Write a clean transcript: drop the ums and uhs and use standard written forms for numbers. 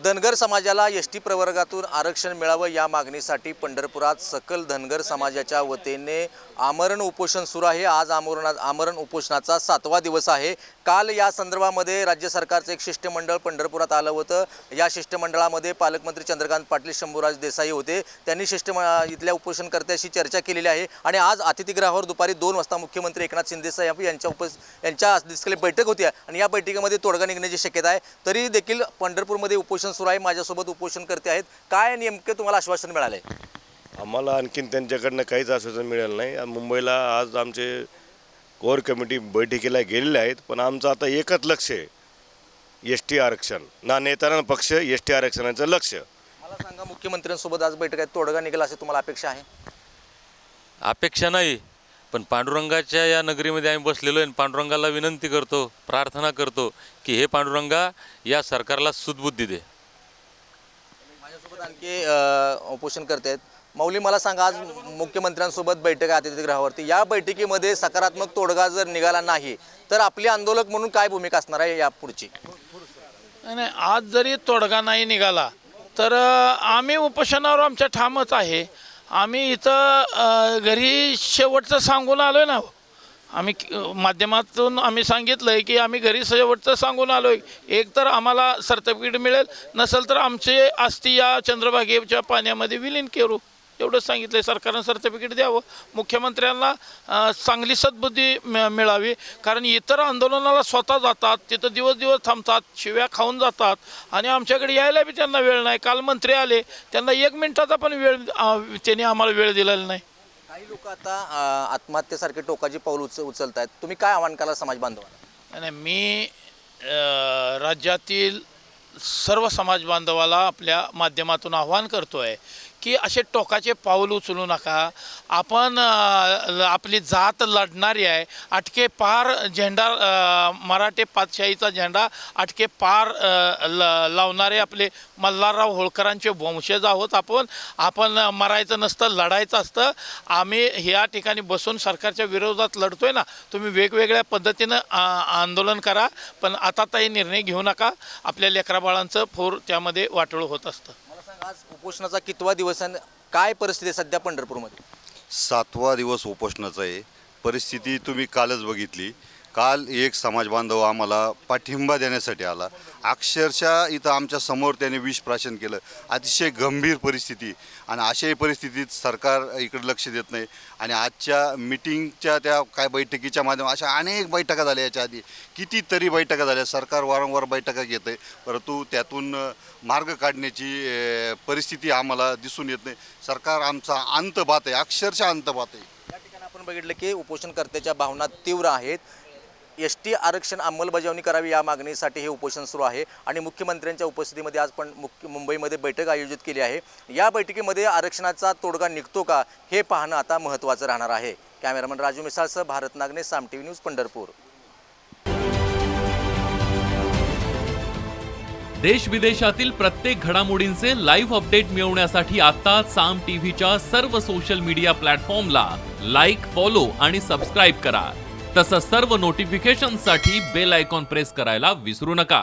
धनगर समाजाला एसटी प्रवर्गातून आरक्षण मिळावं या मागणीसाठी पंढरपुरात सकल धनगर समाजाच्या वतीने आमरण उपोषण सुरू आहे। आज आमरण उपोषणाचा 7वा दिवस आहे। काल या संदर्भामध्ये राज्य सरकारचं एक शिष्टमंडळ पंढरपुरात आलं होतं। या शिष्टमंडळामध्ये पालकमंत्री चंद्रकांत पाटील, शंभूराज देसाई होते। त्यांनी इथल्या उपोषणकर्त्याशी चर्चा केलेली आहे आणि आज अतिथीगृहावर दुपारी 2 वाजता मुख्यमंत्री एकनाथ शिंदे साहेब यांच्या अध्यक्षतेखाली बैठक होती आणि या बैठकीमध्ये तोडगा निघण्याची शक्यता आहे। तरी देखील पंढरपूरमध्ये उपोषण सुरू आहे। माझ्यासोबत उपोषणकर्ते आहेत। काय नेमके तुम्हाला आश्वासन मिळाले? आम्हाला आणखीन त्यांच्याकडनं काहीच आश्वासन मिळालं नाही। मुंबईला आज आमचे कोर कमिटी बैठकीला गेलेले आहेत, पण आमचं आता एकच लक्ष आहे, एसटी आरक्षण। ना नेता ना पक्ष, एसटी आरक्षणाचं लक्ष। मला सांगा, मुख्यमंत्र्यांसोबत आज बैठक आहे, तोडगा निघेल असे तुम्हाला अपेक्षा आहे? अपेक्षा नाही, पण पांडुरंगाच्या या नगरीमध्ये आम्ही बसलेलो आहे। पांडुरंगाला विनंती करतो, प्रार्थना करतो की हे पांडुरंगा या सरकारला सुदबुद्धी दे। माझ्यासोबत आणखी उपोषण करते आहेत। माऊली, मला सांगा, आज मुख्यमंत्र्यांसोबत बैठक आहे अतिथीगृहावरती। या बैठकीमध्ये सकारात्मक तोडगा जर निघाला नाही तर आपली आंदोलक म्हणून काय भूमिका असणार आहे या पुढची? नाही, आज जरी तोडगा नाही निघाला तर आम्ही उपोषणावर आमच्या ठामच आहे। आम्ही इथं घरी शेवटचं सांगून आलो आहे ना। आम्ही माध्यमातून आम्ही सांगितलं आहे की आम्ही घरी शेवटचं सांगून आलो आहे। एक तर आम्हाला सर्टिफिकेट मिळेल, नसेल तर आमचे अस्थी या चंद्रभागेच्या पाण्यामध्ये विलीन करू, एवढंच सांगितलं आहे। सरकारनं सर्टिफिकेट द्यावं, मुख्यमंत्र्यांना चांगली सद्बुद्धी मिळावी। कारण इतर आंदोलनाला स्वतः जातात, तिथं दिवस थांबतात, शिव्या खाऊन जातात आणि आमच्याकडे यायला बी त्यांना वेळ नाही। काल मंत्री आले, त्यांना 1 मिनिटाचा पण वेळ त्यांनी आम्हाला वेळ दिलेला नाही। काही लोक आता आत्महत्येसारखे टोकाची पाऊल उचलत आहेत। तुम्ही काय आव्हान कराल समाज बांधवांना? आणि मी राज्यातील सर्व समाज बांधवाला आपल्या माध्यमातून आव्हान करतो आहे की असे टोकाचे पाऊल उचलू नका। आपण आपली जात लढणारी आहे। अटके पार झेंडा, मराठे पातशाहीचा झेंडा अटके पार लावणारे आपले मल्हारराव होळकरांचे वंशज आहोत आपण मरायचं नसतं, लढायचं असतं। आम्ही ह्या ठिकाणी बसून सरकारच्या विरोधात लढतोय ना। तुम्ही वेगवेगळ्या पद्धतीनं आंदोलन करा, पण आता काही निर्णय घेऊ नका। आपल्या लेकराबाळांचं फोर त्यामध्ये वाटोळ होत असतं। आज उपोषणाचा कितवा दिवस आहे? काय परिस्थिती आहे सध्या पंढरपूरमध्ये? 7वा दिवस उपोषणाचा आहे। परिस्थिती तुम्ही कालच बघितली। काल एक समाज बांधव आम्हाला पाठिंबा देण्यासाठी आला। अक्षरशः इथं आमच्या समोर त्याने विष प्राशन केलं। अतिशय गंभीर परिस्थिती, आणि अशाही परिस्थितीत सरकार इकडे लक्ष देत नाही। आणि आजच्या मीटिंगच्या त्या काय बैठकीच्या माध्यमात अशा अनेक बैठका झाल्या, याच्या आधी कितीतरी बैठका झाल्या। सरकार वारंवार बैठका घेत आहे, परंतु त्यातून मार्ग काढण्याची परिस्थिती आम्हाला दिसून येत नाही। सरकार आमचा अंत पाहत आहे, अक्षरशः अंत पाहत आहे। या ठिकाणी आपण बघितलं की उपोषणकर्त्याच्या भावना तीव्र आहेत। एसटी आरक्षण अंमलबजावणी करावी या मागणीसाठी हे उपोषण सुरू आहे आणि मुख्यमंत्र्यांच्या उपस्थितीमध्ये आज पण मुंबईमध्ये बैठक आयोजित केली आहे। या बैठकीमध्ये आरक्षणाचा तोडगा निघतो का हे पाहणं आता महत्त्वाचं राहणार आहे। कॅमेरामन राजू मिसाळसह भारत नागने, साम टीव्ही न्यूज, पंढरपूर। देश विदेशातील प्रत्येक घडामोडींचे लाईव्ह अपडेट मिळवण्यासाठी आता साम टीव्हीच्या सर्व सोशल मीडिया प्लॅटफॉर्मला लाईक, फॉलो आणि सबस्क्राईब करा। तसंच सर्व नोटिफिकेशनसाठी बेल आयकॉन प्रेस करायला विसरू नका।